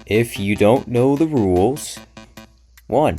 If you don't know the rules, 1.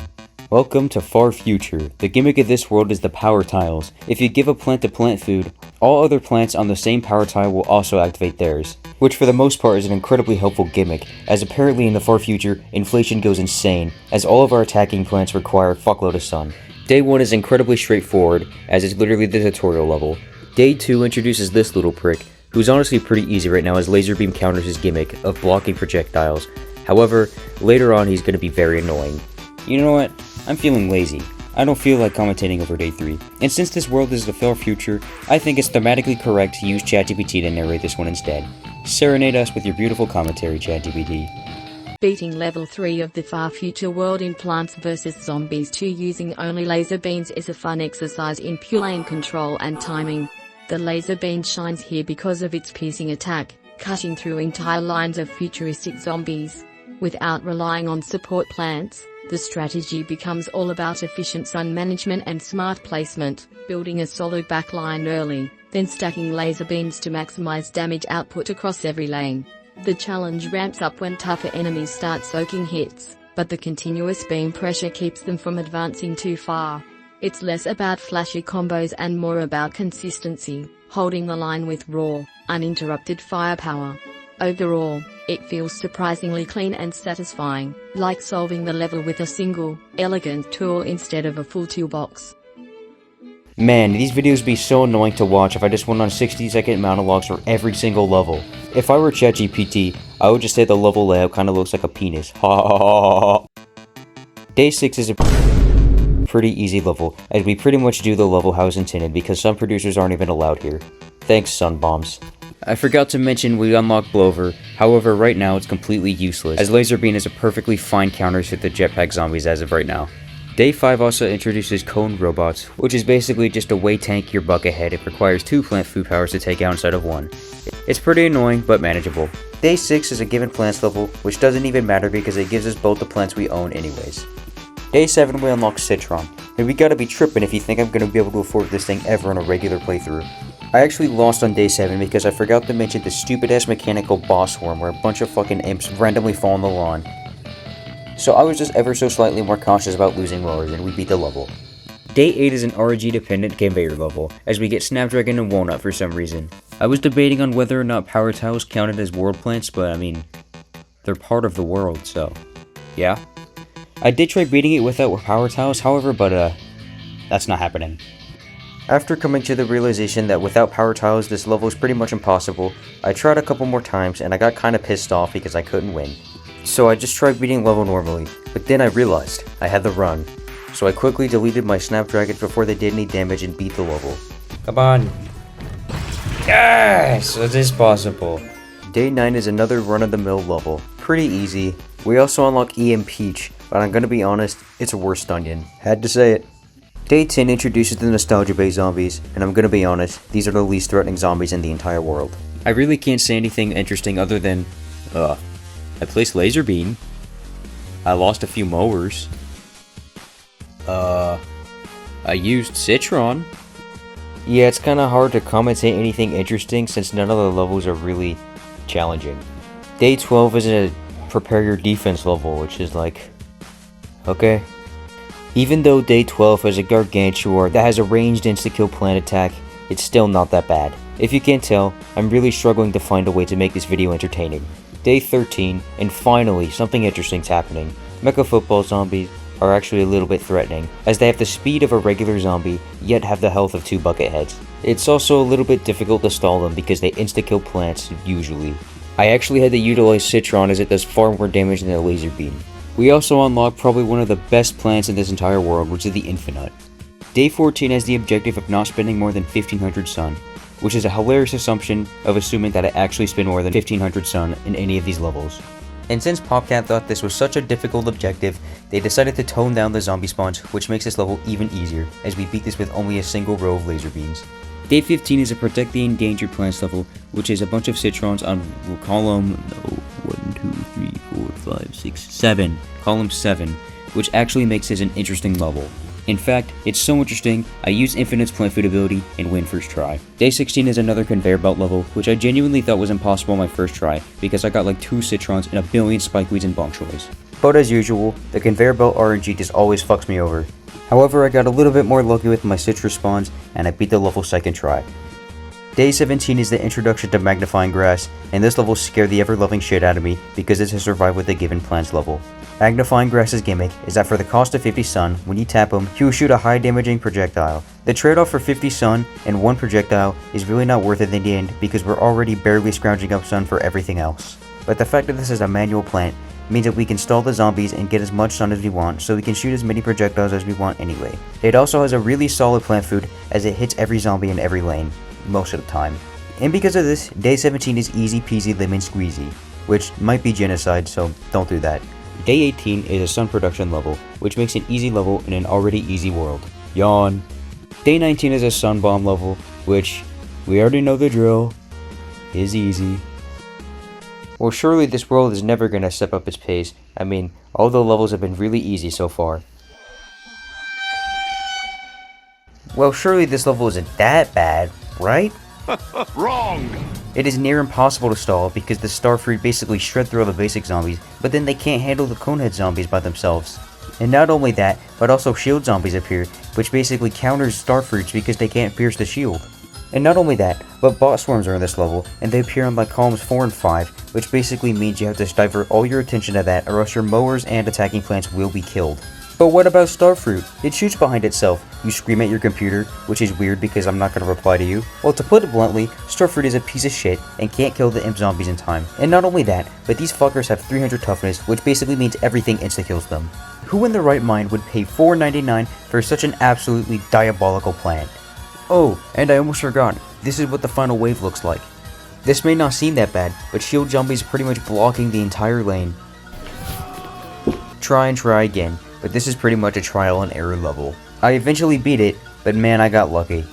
Welcome to Far Future. The gimmick of this world is the power tiles. If you give a plant to plant food, all other plants on the same power tile will also activate theirs, which for the most part is an incredibly helpful gimmick, as apparently in the far future, inflation goes insane, as all of our attacking plants require a fuckload of sun. Day 1 is incredibly straightforward, as it's literally the tutorial level. Day 2 introduces this little prick, who's honestly pretty easy right now as laser beam counters his gimmick of blocking projectiles. However, later on he's going to be very annoying. You know what? I'm feeling lazy. I don't feel like commentating over Day 3. And since this world is the far future, I think it's thematically correct to use ChatGPT to narrate this one instead. Serenade us with your beautiful commentary, ChatGPT. Beating level 3 of the far future world in Plants vs Zombies 2 using only laser beams is a fun exercise in pure lane control and timing. The laser beam shines here because of its piercing attack, cutting through entire lines of futuristic zombies. Without relying on support plants, the strategy becomes all about efficient sun management and smart placement, building a solid backline early, then stacking laser beams to maximize damage output across every lane. The challenge ramps up when tougher enemies start soaking hits, but the continuous beam pressure keeps them from advancing too far. It's less about flashy combos and more about consistency, holding the line with raw, uninterrupted firepower. Overall, it feels surprisingly clean and satisfying, like solving the level with a single, elegant tool instead of a full toolbox. Man, these videos would be so annoying to watch if I just went on 60-second monologues for every single level. If I were ChatGPT, I would just say the level layout kinda looks like a penis. Ha ha ha ha. Day 6 is a pretty easy level, as we pretty much do the level how it's intended because some producers aren't even allowed here. Thanks, sun bombs. I forgot to mention we unlocked Blover, however right now it's completely useless, as Laser Beam is a perfectly fine counter to the jetpack zombies as of right now. Day 5 also introduces Cone Robots, which is basically just a way tankier buckethead. It requires 2 plant food powers to take out instead of 1. It's pretty annoying, but manageable. Day 6 is a given plants level, which doesn't even matter because it gives us both the plants we own anyways. Day 7 we unlock Citron, and we gotta be tripping if you think I'm gonna be able to afford this thing ever in a regular playthrough. I actually lost on Day 7 because I forgot to mention the stupid ass mechanical boss swarm where a bunch of fucking imps randomly fall on the lawn. So I was just ever so slightly more cautious about losing roars and we beat the level. Day 8 is an RG dependent conveyor level, as we get Snapdragon and Walnut for some reason. I was debating on whether or not power tiles counted as world plants, but I mean, they're part of the world, so yeah. I did try beating it without power tiles, however, but that's not happening. After coming to the realization that without power tiles this level is pretty much impossible, I tried a couple more times and I got kinda pissed off because I couldn't win. So I just tried beating level normally, but then I realized I had the run. So I quickly deleted my Snapdragons before they did any damage and beat the level. Come on. Yes! It is possible. Day 9 is another run-of-the-mill level. Pretty easy. We also unlock Peach, but I'm gonna be honest, it's a worse Onion. Had to say it. Day 10 introduces the Nostalgia Bay zombies, and I'm gonna be honest, these are the least threatening zombies in the entire world. I really can't say anything interesting other than, I placed Laser Beam. I lost a few mowers. I used Citron. Yeah, it's kinda hard to commentate anything interesting since none of the levels are really challenging. Day 12 is a prepare your defense level, which is like, okay. Even though Day 12 has a Gargantuar that has a ranged insta-kill plant attack, it's still not that bad. If you can't tell, I'm really struggling to find a way to make this video entertaining. Day 13, and finally, something interesting's happening. Mecha Football zombies are actually a little bit threatening, as they have the speed of a regular zombie, yet have the health of 2 bucketheads. It's also a little bit difficult to stall them because they insta-kill plants, usually. I actually had to utilize Citron as it does far more damage than a laser beam. We also unlock probably one of the best plants in this entire world, which is the Infi-nut. Day 14 has the objective of not spending more than 1500 sun, which is a hilarious assumption of assuming that I actually spend more than 1500 sun in any of these levels. And since PopCat thought this was such a difficult objective, they decided to tone down the zombie spawns, which makes this level even easier, as we beat this with only a single row of laser beams. Day 15 is a Protect the Endangered Plants level, which is a bunch of Citrons on column 7, column 7, which actually makes this an interesting level. In fact, it's so interesting, I use Infi-nut's plant food ability and win first try. Day 16 is another conveyor belt level, which I genuinely thought was impossible on my first try, because I got like 2 citrons and a billion spikeweeds and bok choys. But as usual, the conveyor belt RNG just always fucks me over. However, I got a little bit more lucky with my citrus spawns, and I beat the level second try. Day 17 is the introduction to Magnifying grass, and this level scared the ever-loving shit out of me because it's a survive with a given plants level. Magnifying grass's gimmick is that for the cost of 50 sun, when you tap him, he will shoot a high damaging projectile. The trade-off for 50 sun and 1 projectile is really not worth it in the end because we're already barely scrounging up sun for everything else. But the fact that this is a manual plant means that we can stall the zombies and get as much sun as we want, so we can shoot as many projectiles as we want anyway. It also has a really solid plant food as it hits every zombie in every lane, most of the time. And because of this, day 17 is easy peasy lemon squeezy, which might be genocide, so don't do that. Day 18 is a sun production level, which makes an easy level in an already easy world. Yawn. Day 19 is a sun bomb level, which, we already know the drill, is easy. Well, surely this world is never gonna step up its pace. I mean, all the levels have been really easy so far. Well, surely this level isn't that bad, right? Wrong! It is near impossible to stall because the starfruit basically shred through all the basic zombies, but then they can't handle the conehead zombies by themselves. And not only that, but also shield zombies appear, which basically counters starfruits because they can't pierce the shield. And not only that, but bot swarms are in this level, and they appear on like columns 4 and 5, which basically means you have to divert all your attention to that or else your mowers and attacking plants will be killed. But what about starfruit? It shoots behind itself. You scream at your computer, which is weird because I'm not going to reply to you. Well, to put it bluntly, starfruit is a piece of shit and can't kill the imp zombies in time. And not only that, but these fuckers have 300 toughness, which basically means everything insta-kills them. Who in their right mind would pay $4.99 for such an absolutely diabolical plant? Oh, and I almost forgot, this is what the final wave looks like. This may not seem that bad, but shield zombies pretty much blocking the entire lane. Try and try again, but this is pretty much a trial and error level. I eventually beat it, but man, I got lucky.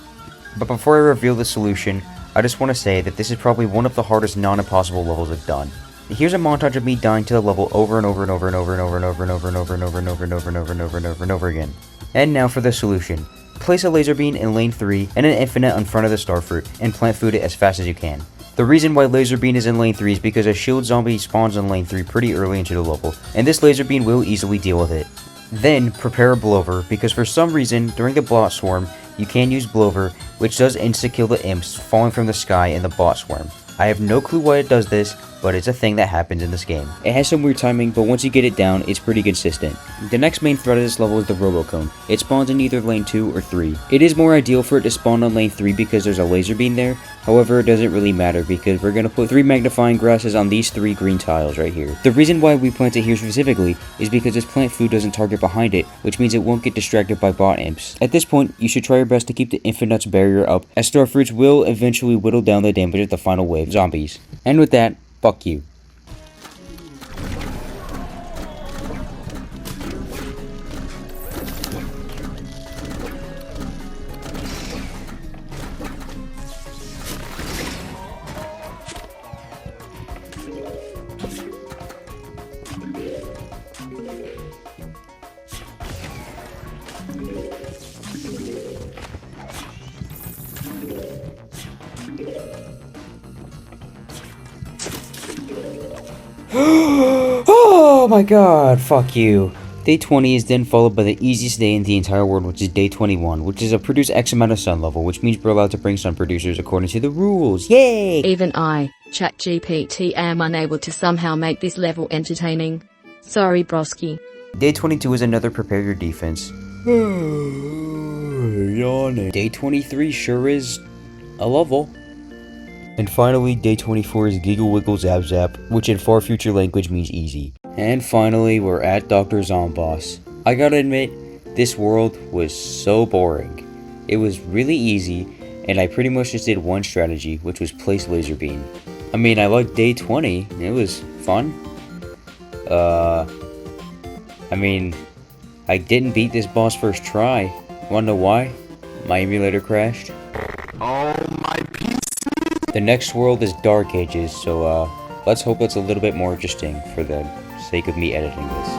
But before I reveal the solution, I just want to say that this is probably one of the hardest non-impossible levels I've done. Here's a montage of me dying to the level over and over and over and over and over and over and over and over and over and over and over and over and over and over and over again. And now for the solution. Place a laser beam in lane 3 and an Infi-nut in front of the starfruit and plant food it as fast as you can. The reason why laser beam is in lane 3 is because a shield zombie spawns in lane 3 pretty early into the level, and this laser beam will easily deal with it. Then prepare a blower, because for some reason during the bot swarm you can use blower, which does insta-kill the imps falling from the sky in the bot swarm. I have no clue why it does this, but it's a thing that happens in this game. It has some weird timing, but once you get it down, it's pretty consistent. The next main threat of this level is the Robocone. It spawns in either lane 2 or 3. It is more ideal for it to spawn on lane 3 because there's a laser beam there, however it doesn't really matter because we're going to put 3 magnifying grasses on these 3 green tiles right here. The reason why we plant it here specifically is because this plant food doesn't target behind it, which means it won't get distracted by bot imps. At this point, you should try your best to keep the Infi-nut's barrier up, as starfruits will eventually whittle down the damage of the final wave zombies. And with that, fuck you. Oh my god, fuck you. Day 20 is then followed by the easiest day in the entire world, which is day 21, which is a produce X amount of sun level, which means we're allowed to bring sun producers according to the rules. Yay! Even I, ChatGPT, am unable to somehow make this level entertaining. Sorry, broski. Day 22 is another prepare your defense. Yawning. Day 23 sure is a level. And finally, day 24 is Giggle Wiggle Zap Zap, which in far future language means easy. And finally, we're at Dr. Zomboss. I gotta admit, this world was so boring. It was really easy, and I pretty much just did one strategy, which was place laser beam. I mean, I liked day 20, it was fun. I mean, I didn't beat this boss first try. Wanna know why? My emulator crashed. Oh my PC! The next world is Dark Ages, so let's hope it's a little bit more interesting for the sake of me editing this.